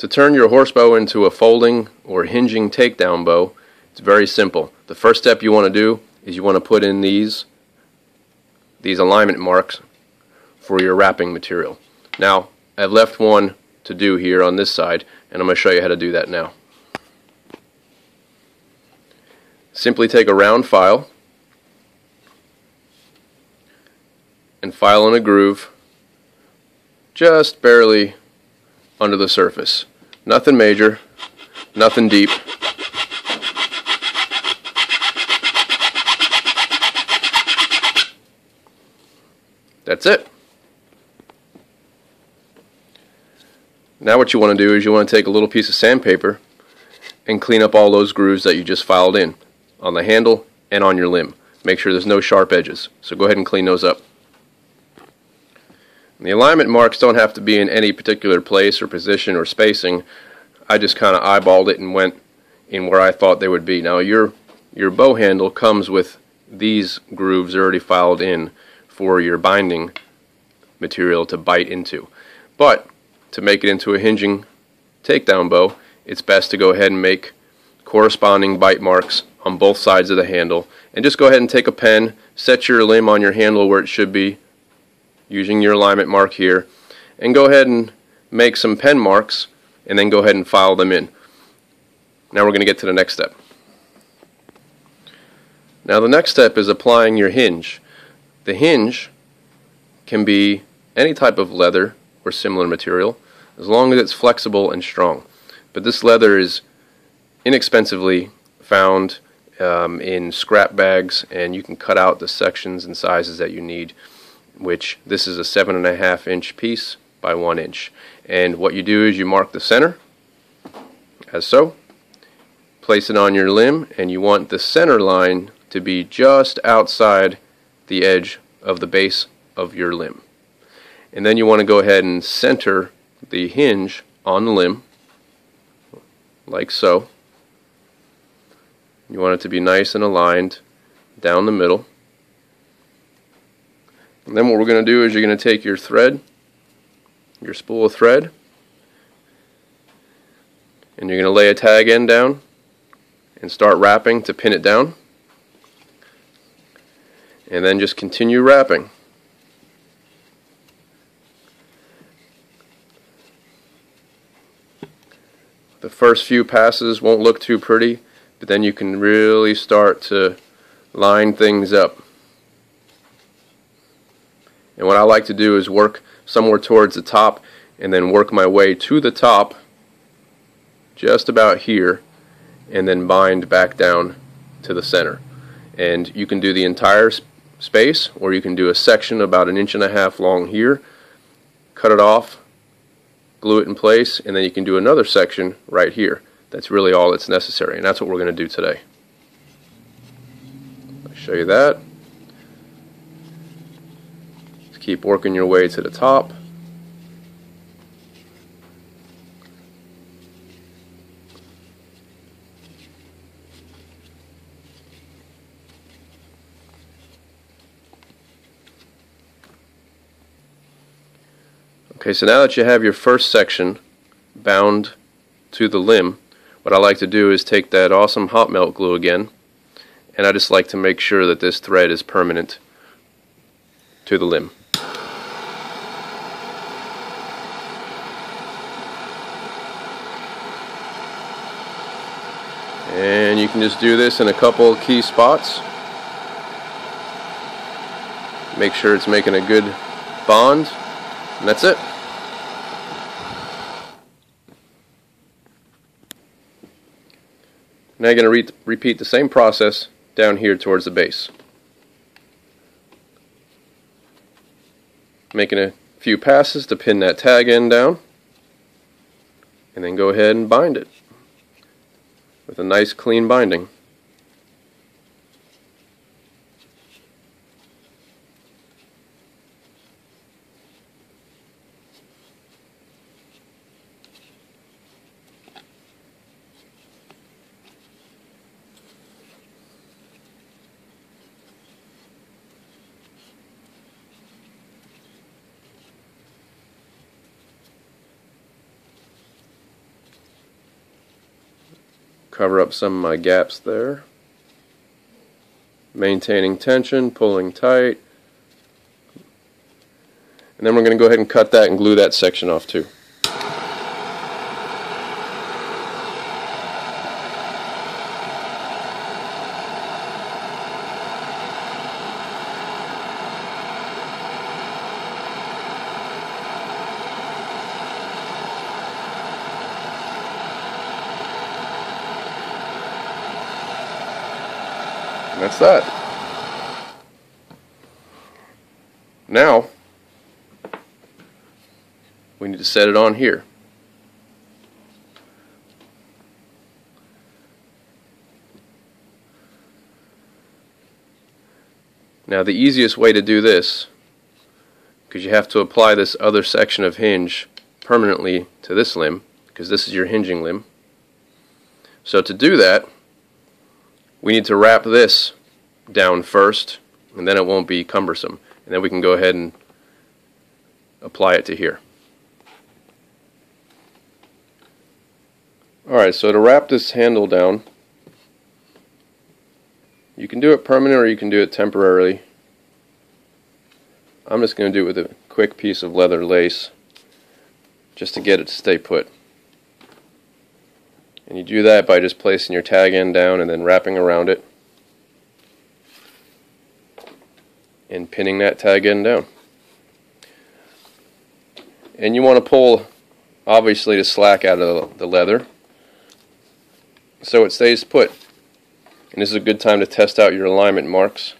To turn your horse bow into a folding or hinging takedown bow, it's very simple. The first step you want to do is you want to put in these alignment marks for your wrapping material. Now, I've left one to do here on this side, and I'm going to show you how to do that now. Simply take a round file and file in a groove just barely under the surface. Nothing major, nothing deep. That's it. Now what you want to do is you want to take a little piece of sandpaper and clean up all those grooves that you just filed in on the handle and on your limb. Make sure there's no sharp edges. So go ahead and clean those up. And the alignment marks don't have to be in any particular place or position or spacing. I just kind of eyeballed it and went in where I thought they would be. Now your bow handle comes with these grooves already filed in for your binding material to bite into. But to make it into a hinging takedown bow, it's best to go ahead and make corresponding bite marks on both sides of the handle, and just go ahead and take a pen, set your limb on your handle where it should be using your alignment mark here, and go ahead and make some pen marks and then go ahead and file them in. Now we're going to get to the next step. Now the next step is applying your hinge. The hinge can be any type of leather or similar material as long as it's flexible and strong. But this leather is inexpensively found in scrap bags, and you can cut out the sections and sizes that you need, which this is a 7.5 inch piece by 1 inch. And what you do is you mark the center as so, place it on your limb, and you want the center line to be just outside the edge of the base of your limb. And then you want to go ahead and center the hinge on the limb like so. You want it to be nice and aligned down the middle. And then what we're going to do is you're going to take your thread, your spool of thread, and you're going to lay a tag end down and start wrapping to pin it down. And then just continue wrapping. The first few passes won't look too pretty, but then you can really start to line things up. And what I like to do is work somewhere towards the top and then work my way to the top just about here and then bind back down to the center. And you can do the entire space, or you can do a section about 1.5 inches long here, cut it off, glue it in place, and then you can do another section right here. That's really all that's necessary, and that's what we're going to do today. I'll show you that. Just keep working your way to the top. Okay, so now that you have your first section bound to the limb, what I like to do is take that awesome hot melt glue again, and I just like to make sure that this thread is permanent to the limb. And you can just do this in a couple of key spots. Make sure it's making a good bond, and that's it. Now you're going to repeat the same process down here towards the base. Making a few passes to pin that tag end down, and then go ahead and bind it with a nice clean binding. Cover up some of my gaps there. Maintaining tension, pulling tight. And then we're going to go ahead and cut that and glue that section off too. And that's that. Now, we need to set it on here. Now the easiest way to do this, because you have to apply this other section of hinge permanently to this limb, because this is your hinging limb. So to do that, we need to wrap this down first, and then it won't be cumbersome. And then we can go ahead and apply it to here. Alright, so to wrap this handle down, you can do it permanent or you can do it temporarily. I'm just going to do it with a quick piece of leather lace just to get it to stay put. And you do that by just placing your tag end down and then wrapping around it and pinning that tag end down. And you want to pull, obviously, the slack out of the leather so it stays put. And this is a good time to test out your alignment marks,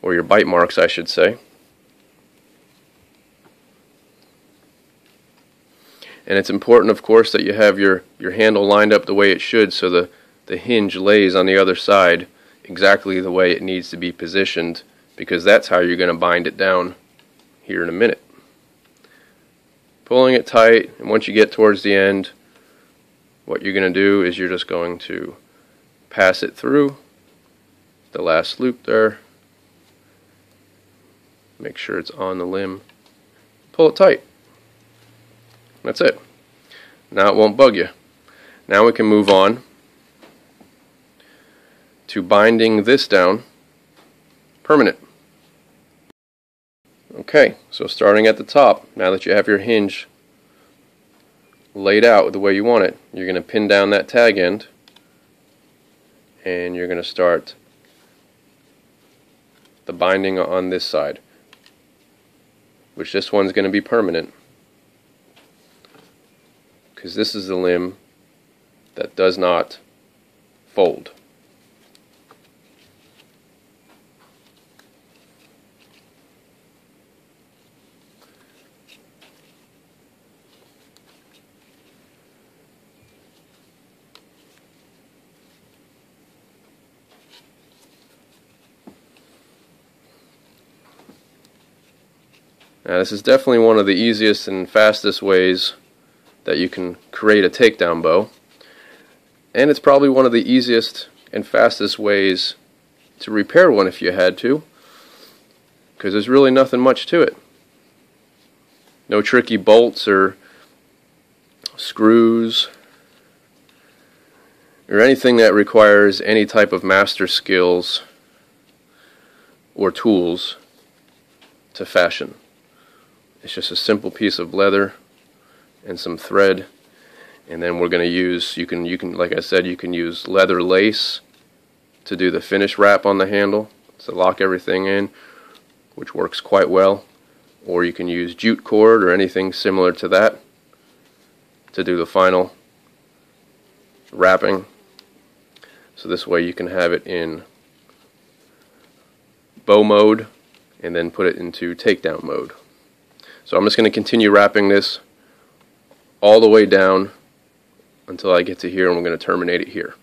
or your bite marks, I should say. And it's important, of course, that you have your handle lined up the way it should, so the hinge lays on the other side exactly the way it needs to be positioned, because that's how you're going to bind it down here in a minute. Pulling it tight, and once you get towards the end, what you're going to do is you're just going to pass it through the last loop there. Make sure it's on the limb. Pull it tight. That's it. Now it won't bug you. Now we can move on to binding this down permanent. Okay, so starting at the top, now that you have your hinge laid out the way you want it, you're going to pin down that tag end and you're going to start the binding on this side, which this one's going to be permanent, because this is the limb that does not fold. Now this is definitely one of the easiest and fastest ways that you can create a takedown bow, and it's probably one of the easiest and fastest ways to repair one if you had to, because there's really nothing much to it. No tricky bolts or screws or anything that requires any type of master skills or tools to fashion. It's just a simple piece of leather and some thread, and then we're going to use, you can like I said, you can use leather lace to do the finish wrap on the handle to lock everything in, which works quite well, or you can use jute cord or anything similar to that to do the final wrapping. So this way you can have it in bow mode and then put it into takedown mode. So I'm just going to continue wrapping this all the way down until I get to here, and we're going to terminate it here.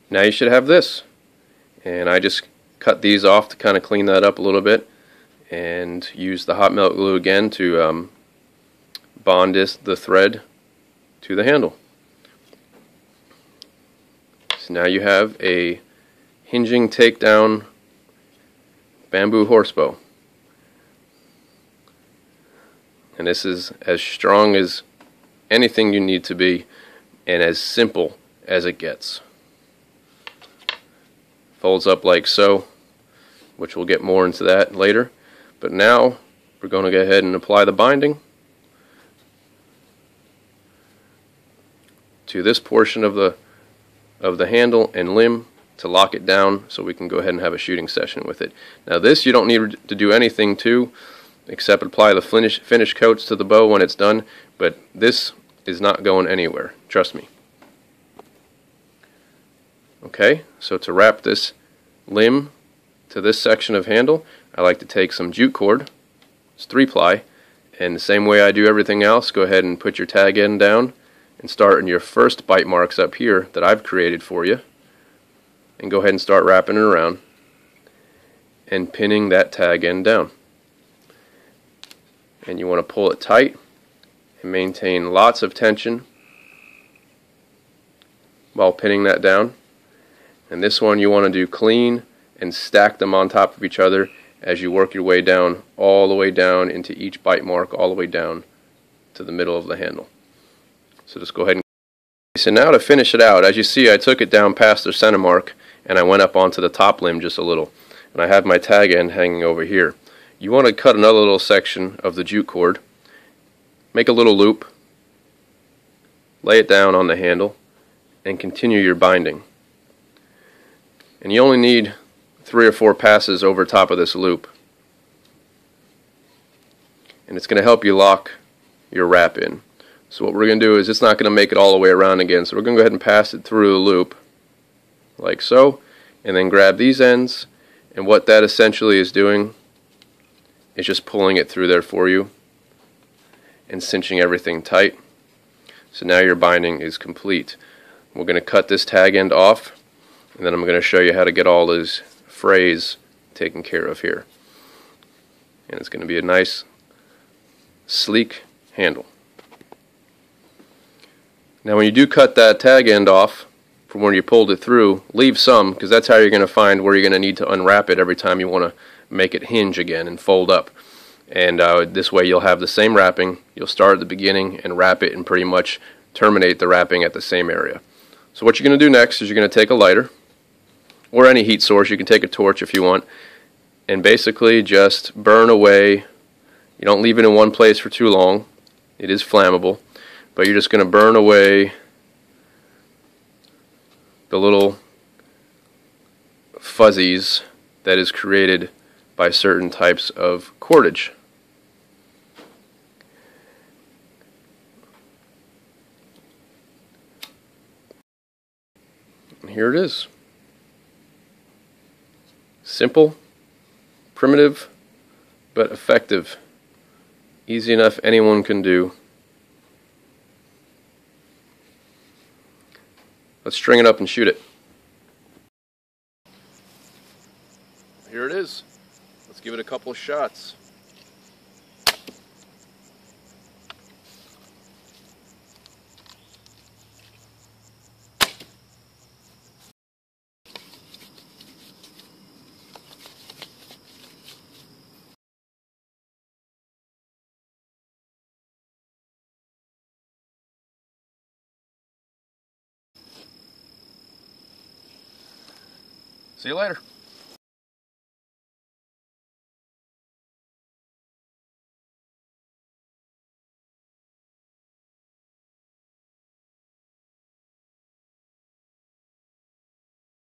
Now you should have this, and I just cut these off to kind of clean that up a little bit and use the hot melt glue again to bond the thread to the handle. So now you have a hinging takedown bamboo horsebow. And this is as strong as anything you need to be and as simple as it gets. Folds up like so, which we'll get more into that later. But now we're going to go ahead and apply the binding to this portion of the handle and limb to lock it down so we can go ahead and have a shooting session with it. Now this you don't need to do anything to except apply the finish coats to the bow when it's done, but this is not going anywhere, trust me. Okay, so to wrap this limb to this section of handle, I like to take some jute cord. It's 3-ply, and the same way I do everything else, go ahead and put your tag end down and start in your first bite marks up here that I've created for you, and go ahead and start wrapping it around and pinning that tag end down. And you want to pull it tight and maintain lots of tension while pinning that down. And this one you want to do clean and stack them on top of each other as you work your way down, all the way down into each bite mark, all the way down to the middle of the handle. So just go ahead and... So now to finish it out, as you see I took it down past the center mark and I went up onto the top limb just a little. And I have my tag end hanging over here. You want to cut another little section of the jute cord, make a little loop, lay it down on the handle, and continue your binding. And you only need 3 or 4 passes over top of this loop. And it's going to help you lock your wrap in. So what we're going to do is it's not going to make it all the way around again. So we're going to go ahead and pass it through the loop like so, and then grab these ends, and what that essentially is doing is just pulling it through there for you and cinching everything tight. So now your binding is complete. We're going to cut this tag end off, and then I'm going to show you how to get all those frays taken care of here. And it's going to be a nice sleek handle. Now when you do cut that tag end off from where you pulled it through, leave some, because that's how you're going to find where you're going to need to unwrap it every time you want to make it hinge again and fold up. And this way you'll have the same wrapping. You'll start at the beginning and wrap it and pretty much terminate the wrapping at the same area. So what you're going to do next is you're going to take a lighter or any heat source. You can take a torch if you want, and basically just burn away. You don't leave it in one place for too long. It is flammable, but you're just going to burn away the little fuzzies that is created by certain types of cordage. And here it is. Simple, primitive, but effective. Easy enough anyone can do. Let's string it up and shoot it. Here it is. Let's give it a couple of shots. See you later.